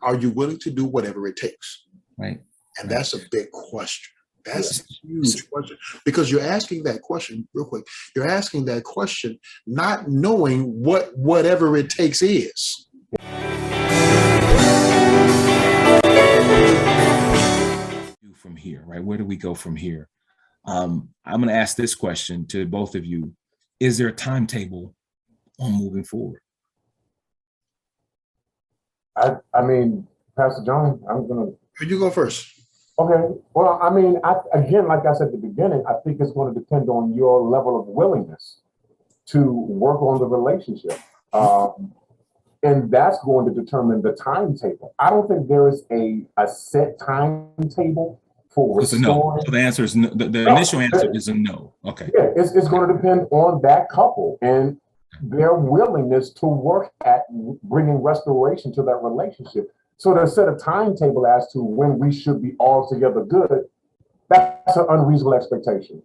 Are you willing to do whatever it takes? Right. And that's a big question. That's a huge question, because you're asking that question real quick. You're asking that question not knowing what whatever it takes is. From here, right? Where do we go from here? I'm going to ask this question to both of you. Is there a timetable on moving forward? I mean, Pastor John, I'm going to. You go first. Okay. Well, I mean, again, like I said at the beginning, I think it's going to depend on your level of willingness to work on the relationship. And that's going to determine the timetable. I don't think there is a set timetable for restoring. No. So the answer is no. The initial answer is a no. Okay. Yeah, it's going to depend on that couple and their willingness to work at bringing restoration to that relationship. So to set a timetable as to when we should be all together good, that's an unreasonable expectation.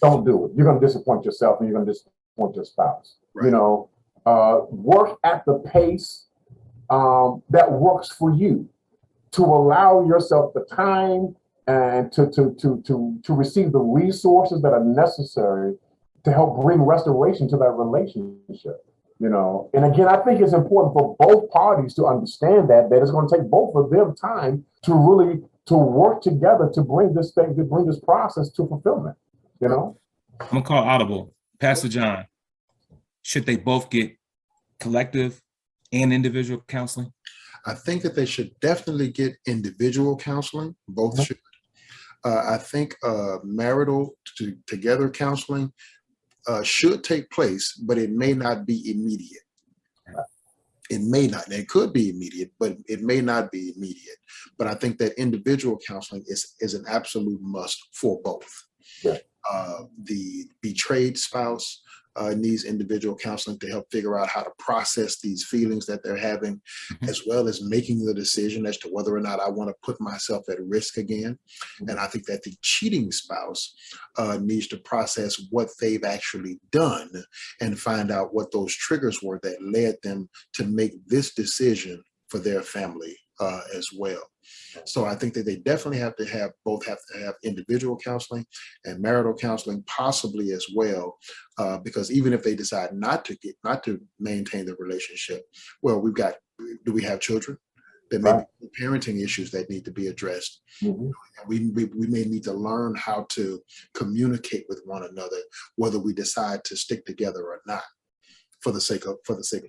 Don't do it. You're going to disappoint yourself and you're going to disappoint your spouse. Right. You know, work at the pace that works for you, to allow yourself the time and to receive the resources that are necessary to help bring restoration to that relationship. You know, and again, I think it's important for both parties to understand that it's going to take both of them time to really work together to bring this process to fulfillment. You know, I'm gonna call audible. Pastor John, should they both get collective and individual counseling? I think that they should definitely get individual counseling. Both should. I think marital together counseling should take place, but it may not be immediate. It may not. It could be immediate, but it may not be immediate. But I think that individual counseling is an absolute must for both. Yeah. The betrayed spouse needs individual counseling to help figure out how to process these feelings that they're having, as well as making the decision as to whether or not I want to put myself at risk again. And I think that the cheating spouse needs to process what they've actually done and find out what those triggers were that led them to make this decision for their family as well. So I think that they definitely have to have individual counseling and marital counseling, possibly as well, because even if they decide not to maintain the relationship, well, do we have children? There may be parenting issues that need to be addressed. We may need to learn how to communicate with one another, whether we decide to stick together or not, for the sake of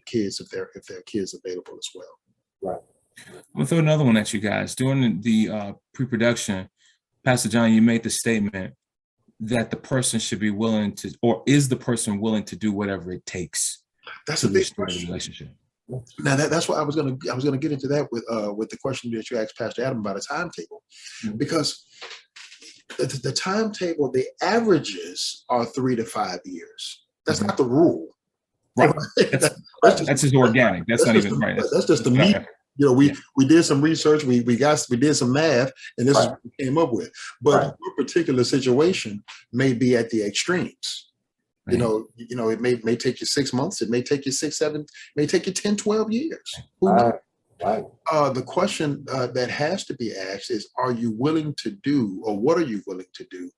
kids, if there are kids available as well. Right. I'm gonna throw another one at you guys. During the pre-production, Pastor John, you made the statement that the person should be willing to, or is the person willing to do whatever it takes? That's a big question. Relationship. Now that's what I was gonna get into that with the question that you asked Pastor Adam about a timetable, because the timetable, the averages are 3 to 5 years. That's not the rule. Right. That's just organic. That's not even right. That's just the meat. You know, we did some research, we did some math, and this is what we came up with. But your particular situation may be at the extremes. Right. You know, it may take you 6 months, it may take you 6, 7, it may take you 10, 12 years. Who knows? Right. The question that has to be asked is, are you willing to do, or what are you willing to do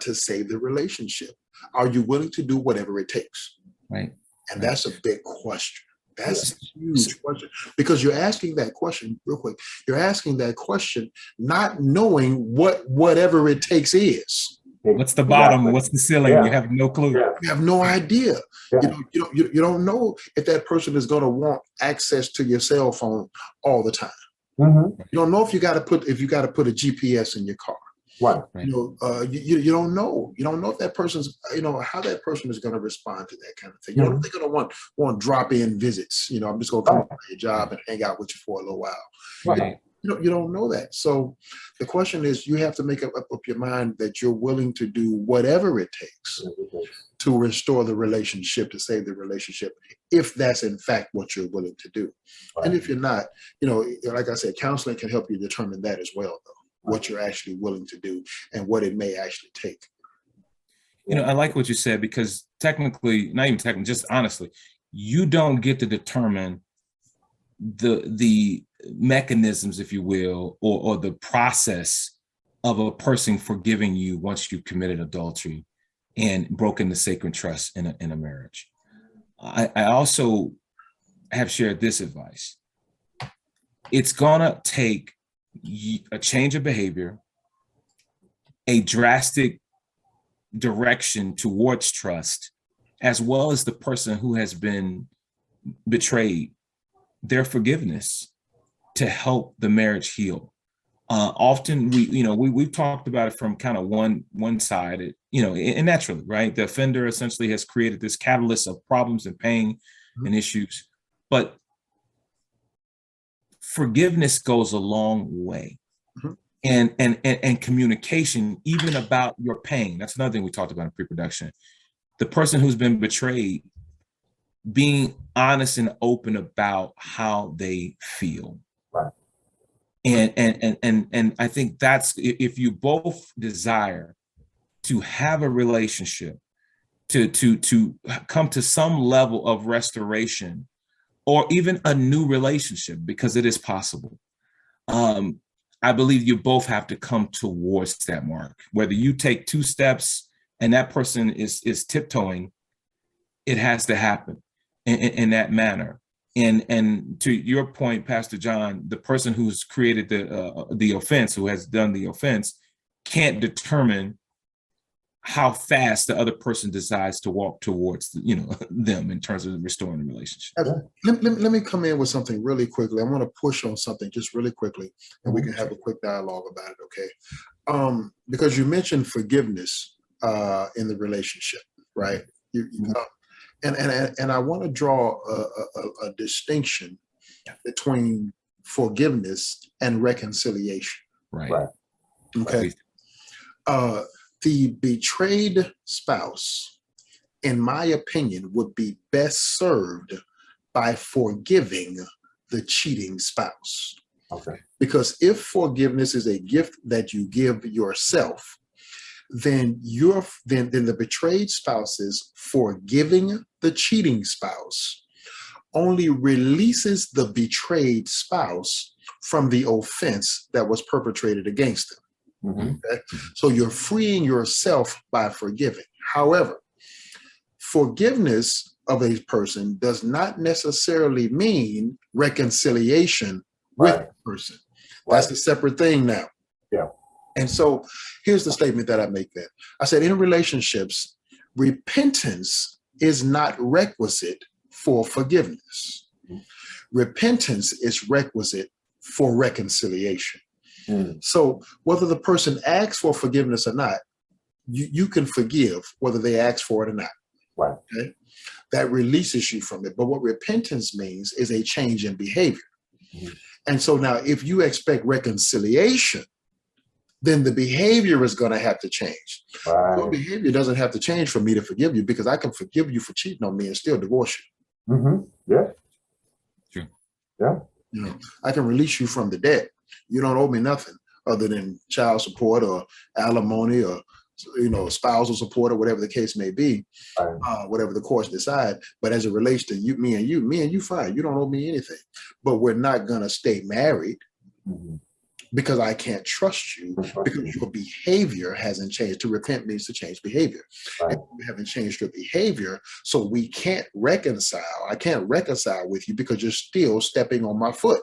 to save the relationship? Are you willing to do whatever it takes? Right. And that's a big question. That's a huge question, because you're asking that question real quick. You're asking that question not knowing what whatever it takes is. What's the bottom? What's the ceiling? You have no clue. You have no idea. You don't know if that person is going to want access to your cell phone all the time. You don't know if you got to put a GPS in your car. Right. You don't know. You don't know if that person's, how that person is going to respond to that kind of thing. You don't know if they're going to want drop-in visits. I'm just going to come to your job and hang out with you for a little while. Right. You don't know that. So the question is, you have to make up your mind that you're willing to do whatever it takes to restore the relationship, to save the relationship, if that's in fact what you're willing to do. Right. And if you're not, like I said, counseling can help you determine that as well, though. What you're actually willing to do and what it may actually take. I like what you said, because technically, not even technically, just honestly, you don't get to determine the mechanisms, if you will, or the process of a person forgiving you once you've committed adultery and broken the sacred trust in a marriage. I also have shared this advice. It's gonna take a change of behavior, a drastic direction towards trust, as well as the person who has been betrayed, their forgiveness to help the marriage heal. Often we've talked about it from kind of one side, and naturally, right? The offender essentially has created this catalyst of problems and pain and issues, but forgiveness goes a long way. And communication, even about your pain. That's another thing we talked about in pre-production. The person who's been betrayed, being honest and open about how they feel. Right. And I think that's, if you both desire to have a relationship, to come to some level of restoration, or even a new relationship, because it is possible. I believe you both have to come towards that mark. Whether you take 2 steps and that person is tiptoeing, it has to happen in that manner. And to your point, Pastor John, the person who's created the offense, who has done the offense, can't determine how fast the other person decides to walk towards them in terms of restoring the relationship. Let me come in with something really quickly. I want to push on something just really quickly, and we can have a quick dialogue about it, okay? Because you mentioned forgiveness in the relationship, right? And I want to draw a distinction between forgiveness and reconciliation. Right. Okay. The betrayed spouse, in my opinion, would be best served by forgiving the cheating spouse. Okay. Because if forgiveness is a gift that you give yourself, then the betrayed spouse's forgiving the cheating spouse only releases the betrayed spouse from the offense that was perpetrated against them. Okay? So you're freeing yourself by forgiving. However, forgiveness of a person does not necessarily mean reconciliation with the person. That's a separate thing now. Yeah. And so here's the statement that I make then. I said, in relationships, repentance is not requisite for forgiveness. Repentance is requisite for reconciliation. So whether the person asks for forgiveness or not, you can forgive whether they ask for it or not. Right. Okay? That releases you from it. But what repentance means is a change in behavior. And so now if you expect reconciliation, then the behavior is going to have to change. Right. Your behavior doesn't have to change for me to forgive you, because I can forgive you for cheating on me and still divorce you. Yeah. Sure. Yeah. I can release you from the debt. You don't owe me nothing other than child support or alimony or spousal support or whatever the case may be, whatever the courts decide. But as it relates to me and you, fine. You don't owe me anything. But we're not going to stay married because I can't trust you, because your behavior hasn't changed. To repent means to change behavior. Right. And you haven't changed your behavior, so we can't reconcile. I can't reconcile with you because you're still stepping on my foot.